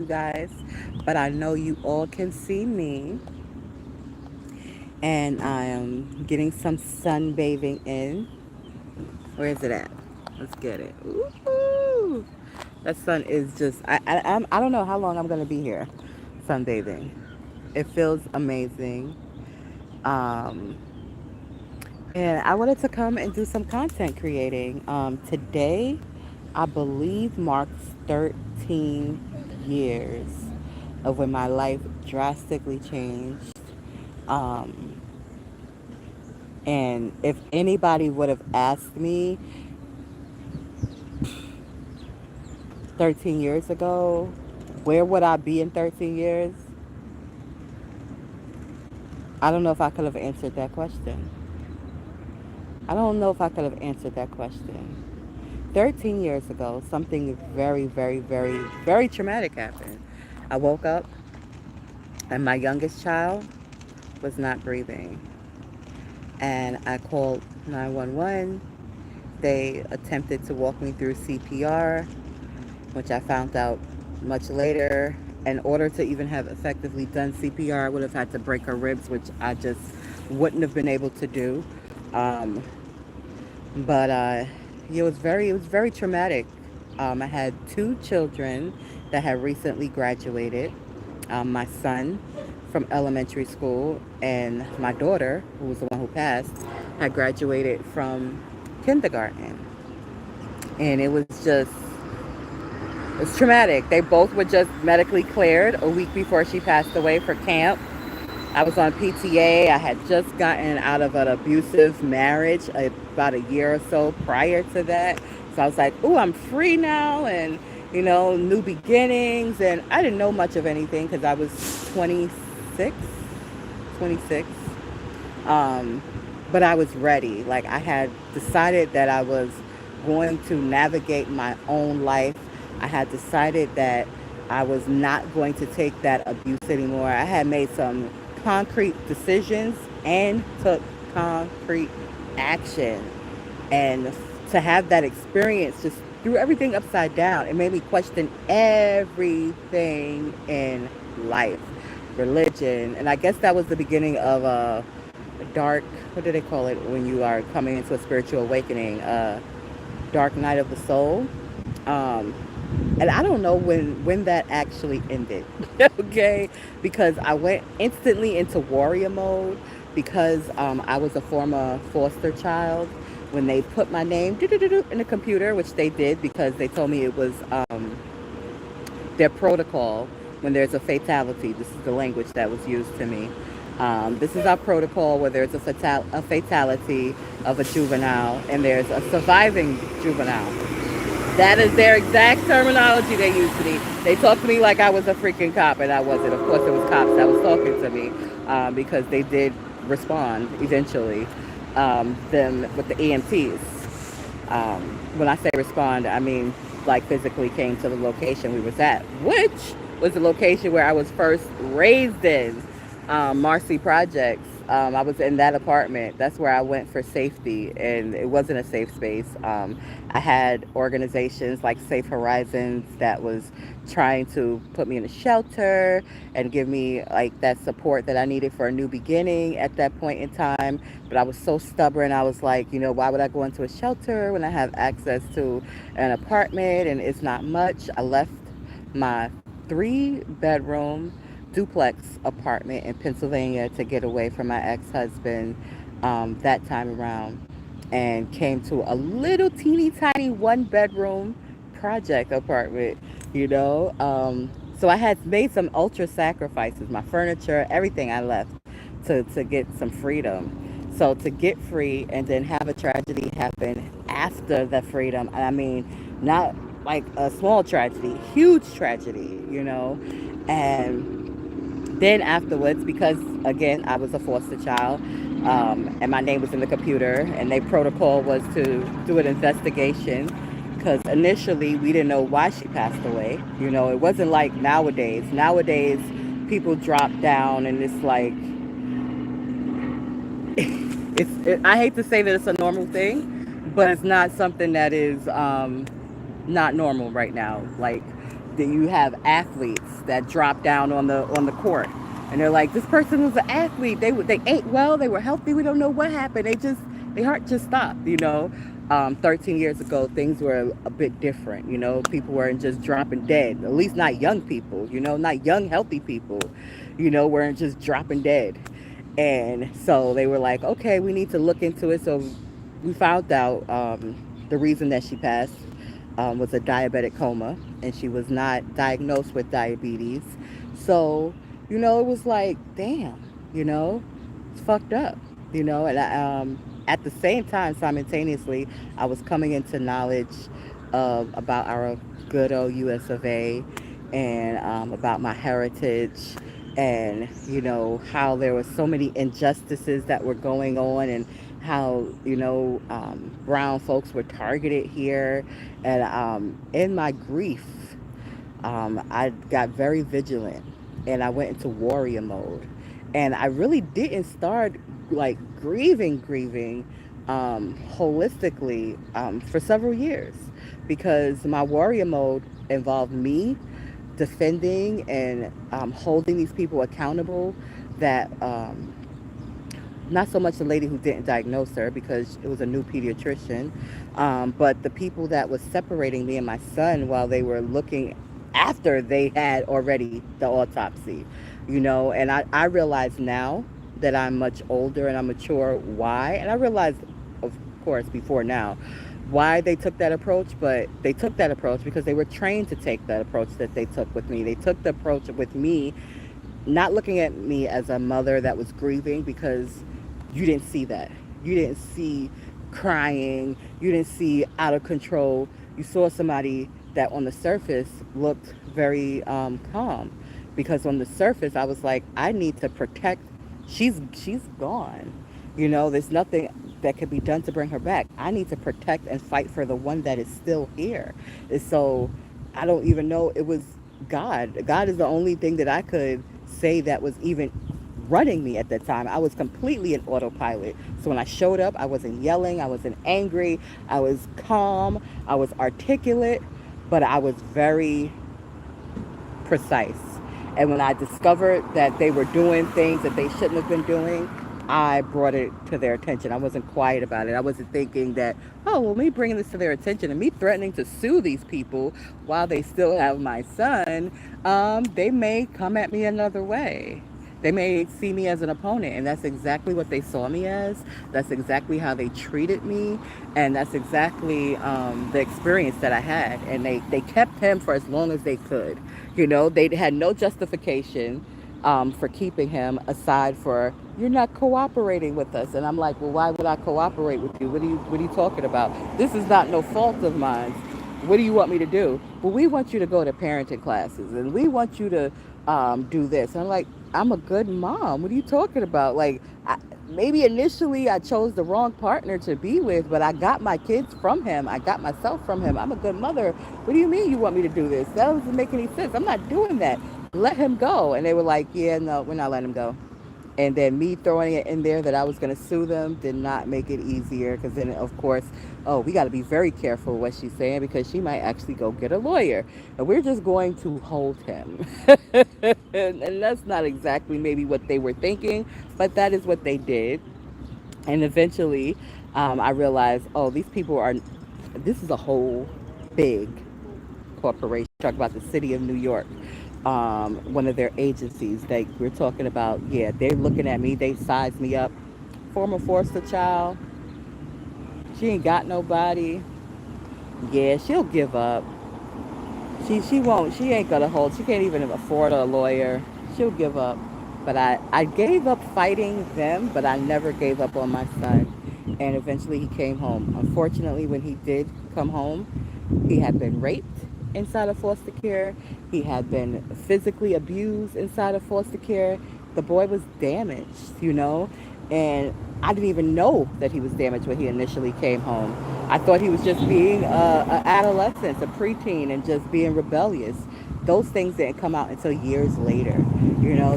guys, but I know you all can see me. And I am getting some sunbathing in. Where is it at? Let's get it. Ooh, that sun is just. I don't know how long I'm gonna be here, sunbathing. It feels amazing. Um, and I wanted to come and do some content creating. Today, I believe marks 13 years of when my life drastically changed. Um, and if anybody would have asked me 13 years ago, where would I be in 13 years? I don't know if I could have answered that question. I don't know if I could have answered that question. 13 years ago, something very, very, very, very traumatic happened. I woke up and my youngest child was not breathing. And I called 911. They attempted to walk me through CPR, which I found out much later. In order to even have effectively done CPR, I would have had to break her ribs, which I just wouldn't have been able to do. Um, but it was very traumatic. I had two children that had recently graduated. My son from elementary school and my daughter, who was the one who passed, had graduated from kindergarten. And it was traumatic. They both were just medically cleared a week before she passed away for camp. I was on PTA. I had just gotten out of an abusive marriage about a year or so prior to that. So I was like, "Ooh, I'm free now," and new beginnings. And I didn't know much of anything because I was 26, 26. Um, but I was ready. Like I had decided that I was going to navigate my own life. I had decided that I was not going to take that abuse anymore. I had made some concrete decisions and took concrete action. And to have that experience just threw everything upside down. It made me question everything in life, religion. And I guess that was the beginning of a dark, what do they call it when you are coming into a spiritual awakening? Dark night of the soul. Um, and I don't know when that actually ended. Okay, because I went instantly into warrior mode because I was a former foster child. When they put my name in the computer, which they did because they told me it was their protocol when there's a fatality. This is the language that was used to me. This is our protocol where there's a fatality of a juvenile and there's a surviving juvenile. That is their exact terminology they used to me. They talked to me like I was a freaking cop, and I wasn't. Of course, it was cops that was talking to me because they did respond eventually. Them with the EMTs. Um, when I say respond, I mean like physically came to the location we was at, which was the location where I was first raised in, Marcy Projects. I was in that apartment. That's where I went for safety, and it wasn't a safe space. I had organizations like Safe Horizons that was trying to put me in a shelter and give me like that support that I needed for a new beginning at that point in time. But I was so stubborn. I was like, why would I go into a shelter when I have access to an apartment and it's not much? I left my 3-bedroom duplex apartment in Pennsylvania to get away from my ex-husband that time around and came to a little teeny tiny 1-bedroom project apartment, you know. So I had made some ultra sacrifices, my furniture, everything I left to get some freedom. So to get free and then have a tragedy happen after the freedom, I mean, not like a small tragedy, huge tragedy, and then afterwards, because again, I was a foster child, and my name was in the computer, and their protocol was to do an investigation because initially we didn't know why she passed away. It wasn't like nowadays. Nowadays, people drop down, and it's like I hate to say that it's a normal thing, but it's not something that is not normal right now. Like you have athletes that drop down on the court, and they're like, this person was an athlete. They ate well. They were healthy. We don't know what happened. Their heart just stopped. 13 years ago, things were a bit different. People weren't just dropping dead. At least not young people. Not young healthy people. Weren't just dropping dead. And so they were like, okay, we need to look into it. So we found out the reason that she passed was a diabetic coma, and she was not diagnosed with diabetes. So, it was like, damn, it's fucked up, And at the same time, simultaneously, I was coming into knowledge about our good old US of A, and about my heritage, and how there were so many injustices that were going on, and how brown folks were targeted here. And in my grief, I got very vigilant, and I went into warrior mode, and I really didn't start like grieving holistically for several years, because my warrior mode involved me defending and holding these people accountable, that not so much the lady who didn't diagnose her, because it was a new pediatrician, but the people that was separating me and my son while they were looking after they had already the autopsy. And I realize now that I'm much older and I'm mature why, and I realized, of course, before now, why they took that approach. But they took that approach because they were trained to take that approach that they took with me. They took the approach with me not looking at me as a mother that was grieving, because you didn't see that. You didn't see crying. You didn't see out of control. You saw somebody that on the surface looked very calm, because on the surface I was like, I need to protect. She's gone. There's nothing that could be done to bring her back. I need to protect and fight for the one that is still here. And so I don't even know. It was God. God is the only thing that I could say that was even running me at that time. I was completely in autopilot. So when I showed up, I wasn't yelling, I wasn't angry, I was calm, I was articulate, but I was very precise. And when I discovered that they were doing things that they shouldn't have been doing, I brought it to their attention. I wasn't quiet about it. I wasn't thinking that, oh, well, me bringing this to their attention and me threatening to sue these people while they still have my son, they may come at me another way. They may see me as an opponent, and that's exactly what they saw me as. That's exactly how they treated me, and that's exactly the experience that I had. And they kept him for as long as they could. They had no justification for keeping him, aside for, you're not cooperating with us. And I'm like, well, why would I cooperate with you? What are you talking about? This is not no fault of mine. What do you want me to do? Well, we want you to go to parenting classes, and we want you to do this. And I'm like, I'm a good mom. What are you talking about? Like, maybe initially I chose the wrong partner to be with, but I got my kids from him. I got myself from him. I'm a good mother. What do you mean you want me to do this? That doesn't make any sense. I'm not doing that. Let him go. And they were like, yeah, no, we're not letting him go. And then me throwing it in there that I was going to sue them did not make it easier, because then, of course, we got to be very careful what she's saying, because she might actually go get a lawyer. And we're just going to hold him. And that's not exactly maybe what they were thinking, but that is what they did. And eventually, I realized, these people this is a whole big corporation. Talk about the city of New York. One of their agencies, we're talking about, yeah, they're looking at me, they size me up. Former foster child, she ain't got nobody. Yeah, she'll give up. She won't, she ain't gonna hold, she can't even afford a lawyer. She'll give up. But I gave up fighting them, but I never gave up on my son. And eventually he came home. Unfortunately, when he did come home, he had been raped inside of foster care. He had been physically abused inside of foster care. The boy was damaged, and I didn't even know that he was damaged when he initially came home. I thought he was just being an adolescent, a preteen, and just being rebellious. Those things didn't come out until years later,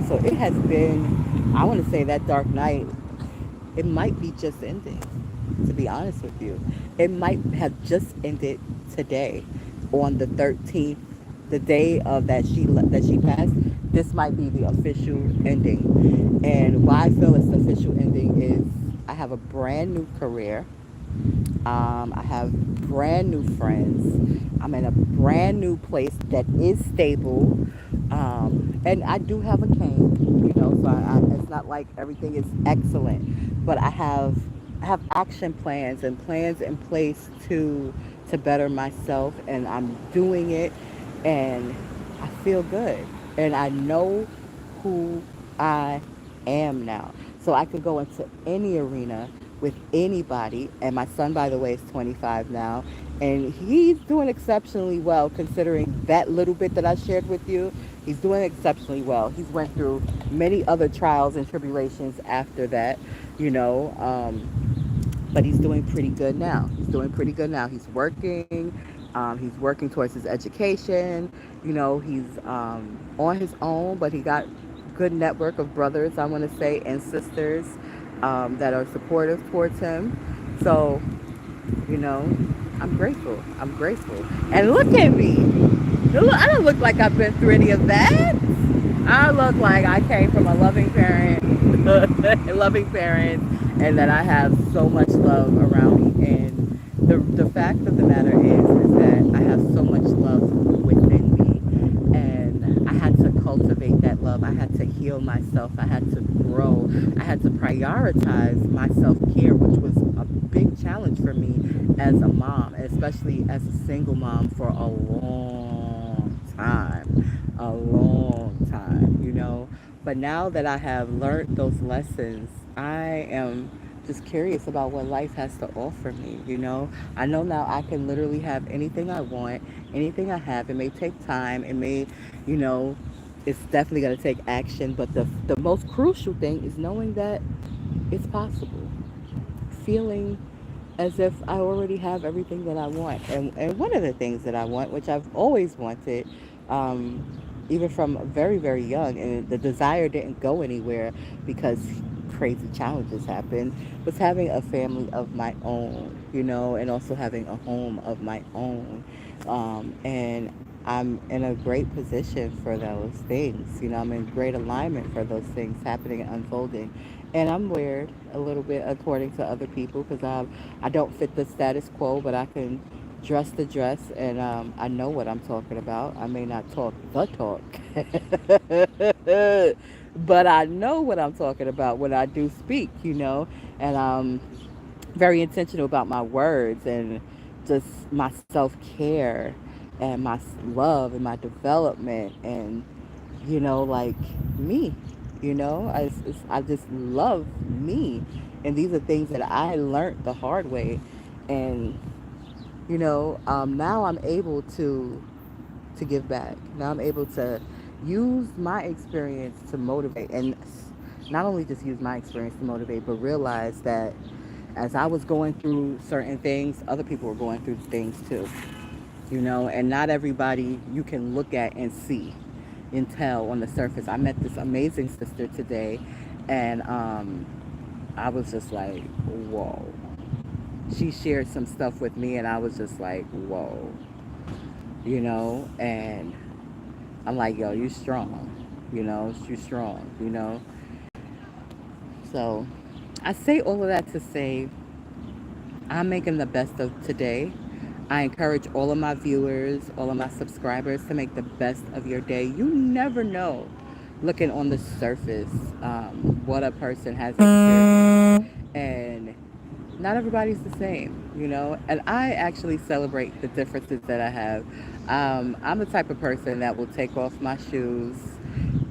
So it has been, I want to say, that dark night, it might be just ending, to be honest with you. It might have just ended today, on the 13th the day of that she passed, this might be the official ending. And why I feel it's the official ending is I have a brand new career. I have brand new friends. I'm in a brand new place that is stable. And I do have a cane, so it's not like everything is excellent, but I have action plans and plans in place to better myself, and I'm doing it, and I feel good, and I know who I am now. So I could go into any arena with anybody. And my son, by the way, is 25 now, and he's doing exceptionally well considering that little bit that I shared with you. He's doing exceptionally well. He's went through many other trials and tribulations after that, you know. But he's doing pretty good now. He's doing pretty good now. He's working. He's working towards his education. He's on his own, but he got good network of brothers, I want to say, and sisters that are supportive towards him. So, you know, I'm grateful. I'm grateful. And look at me. I don't look like I've been through any of that. I look like I came from a loving parent, loving parent, and that I have so much love around me. And the fact of the matter is that I have so much love within me, and I had to cultivate that love. I had to heal myself. I had to grow. I had to prioritize my self care, which was a big challenge for me as a mom, especially as a single mom for a long time. But now that I have learned those lessons, I am just curious about what life has to offer me. I know now I can literally have anything I want, anything I have. It may take time. It may, you know, it's definitely going to take action. But the most crucial thing is knowing that it's possible. Feeling as if I already have everything that I want. And one of the things that I want, which I've always wanted, um, even from very, very young, and the desire didn't go anywhere because crazy challenges happened, was having a family of my own, and also having a home of my own. And I'm in a great position for those things. I'm in great alignment for those things happening and unfolding. And I'm weird a little bit according to other people because I don't fit the status quo, but I can dress the dress, and I know what I'm talking about. I may not talk the talk, but I know what I'm talking about when I do speak. And very intentional about my words and just my self care and my love and my development and like me. I just love me, and these are things that I learned the hard way, and now I'm able to give back. Now I'm able to use my experience to motivate, and not only just use my experience to motivate, but realize that as I was going through certain things, other people were going through things too. And not everybody you can look at and see and tell on the surface. I met this amazing sister today, and I was just like, whoa. She shared some stuff with me, and I was just like, whoa. And I'm like, yo, you strong. You strong. So I say all of that to say I'm making the best of today. I encourage all of my viewers, all of my subscribers to make the best of your day. You never know, looking on the surface, what a person has experienced. And not everybody's the same. And I actually celebrate the differences that I have. I'm the type of person that will take off my shoes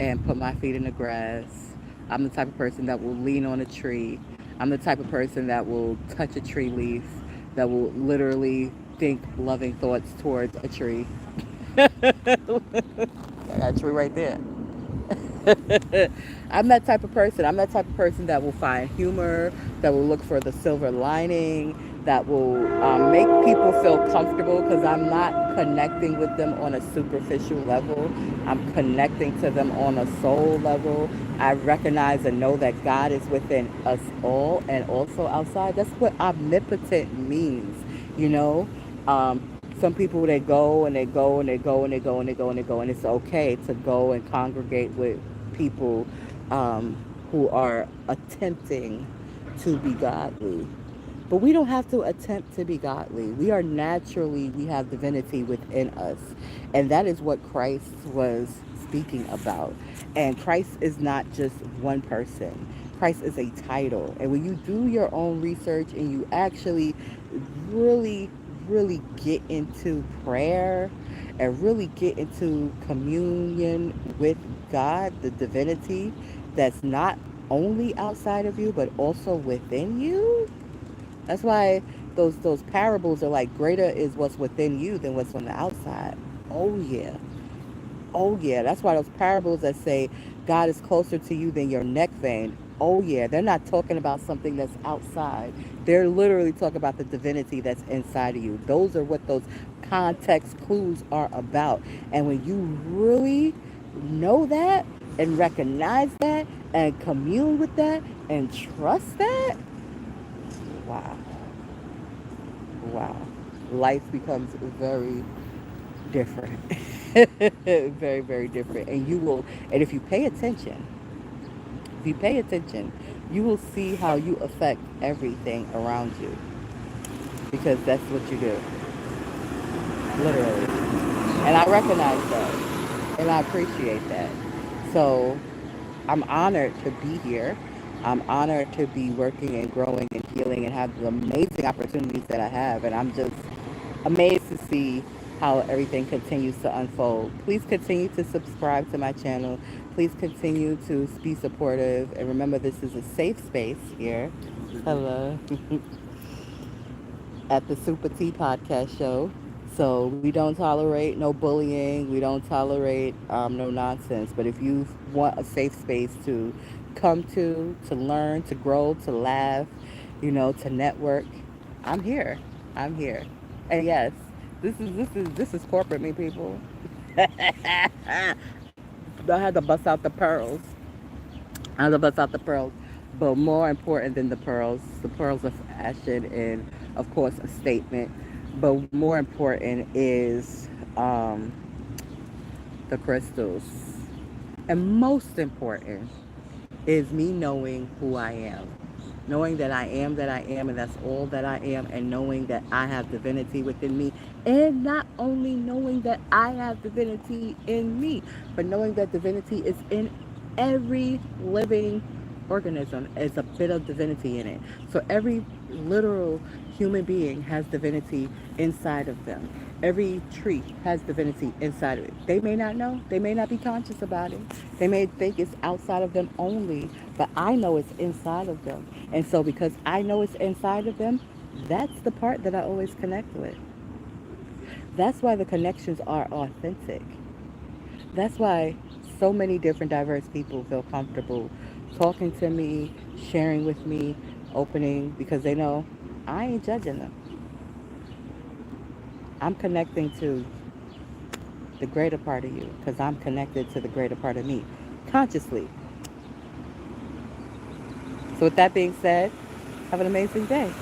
and put my feet in the grass. I'm the type of person that will lean on a tree. I'm the type of person that will touch a tree leaf, that will literally think loving thoughts towards a tree. I got a tree right there. I'm that type of person. I'm that type of person that will find humor, that will look for the silver lining, that will make people feel comfortable because I'm not connecting with them on a superficial level. I'm connecting to them on a soul level. I recognize and know that God is within us all and also outside. That's what omnipotent means, you know. Some people, they go and they go and they go and they go and they go and they go, and it's okay to go and congregate with people um, who are attempting to be godly. But we don't have to attempt to be godly. We have divinity within us. And that is what Christ was speaking about. And Christ is not just one person, Christ is a title. And when you do your own research and you actually really, really get into prayer and really get into communion with God, the divinity that's not only outside of you, but also within you, that's why those parables are like, greater is what's within you than what's on the outside. Oh yeah. Oh yeah. That's why those parables that say God is closer to you than your neck vein. Oh yeah. They're not talking about something that's outside. They're literally talking about the divinity that's inside of you. Those are what those context clues are about. And when you really know that and recognize that and commune with that and trust that, wow. Wow. Life becomes very different. Very, very different. And you will, and if you pay attention, you will see how you affect everything around you. Because that's what you do, literally. And I recognize that. And I appreciate that. So I'm honored to be here. I'm honored to be working and growing and healing and have the amazing opportunities that I have. And I'm just amazed to see how everything continues to unfold. Please continue to subscribe to my channel. Please continue to be supportive. And remember, this is a safe space here. Hello. At the SupaTea Podcast Show. So we don't tolerate no bullying. We don't tolerate no nonsense. But if you want a safe space to come to learn, to grow, to laugh, to network, I'm here. I'm here. And yes, this is corporate, me people. I had to bust out the pearls. I had to bust out the pearls. But more important than the pearls of fashion and, of course, a statement. But more important is the crystals. And most important is me knowing who I am. Knowing that I am, and that's all that I am, and knowing that I have divinity within me. And not only knowing that I have divinity in me, but knowing that divinity is in every living organism. Is a bit of divinity in it. So every literal human being has divinity inside of them. Every tree has divinity inside of it. They may not know. They may not be conscious about it. They may think it's outside of them only, but I know it's inside of them. And so because I know it's inside of them, that's the part that I always connect with. That's why the connections are authentic. That's why so many different diverse people feel comfortable talking to me, sharing with me, opening, because they know I ain't judging them. I'm connecting to the greater part of you because I'm connected to the greater part of me consciously. So with that being said, have an amazing day.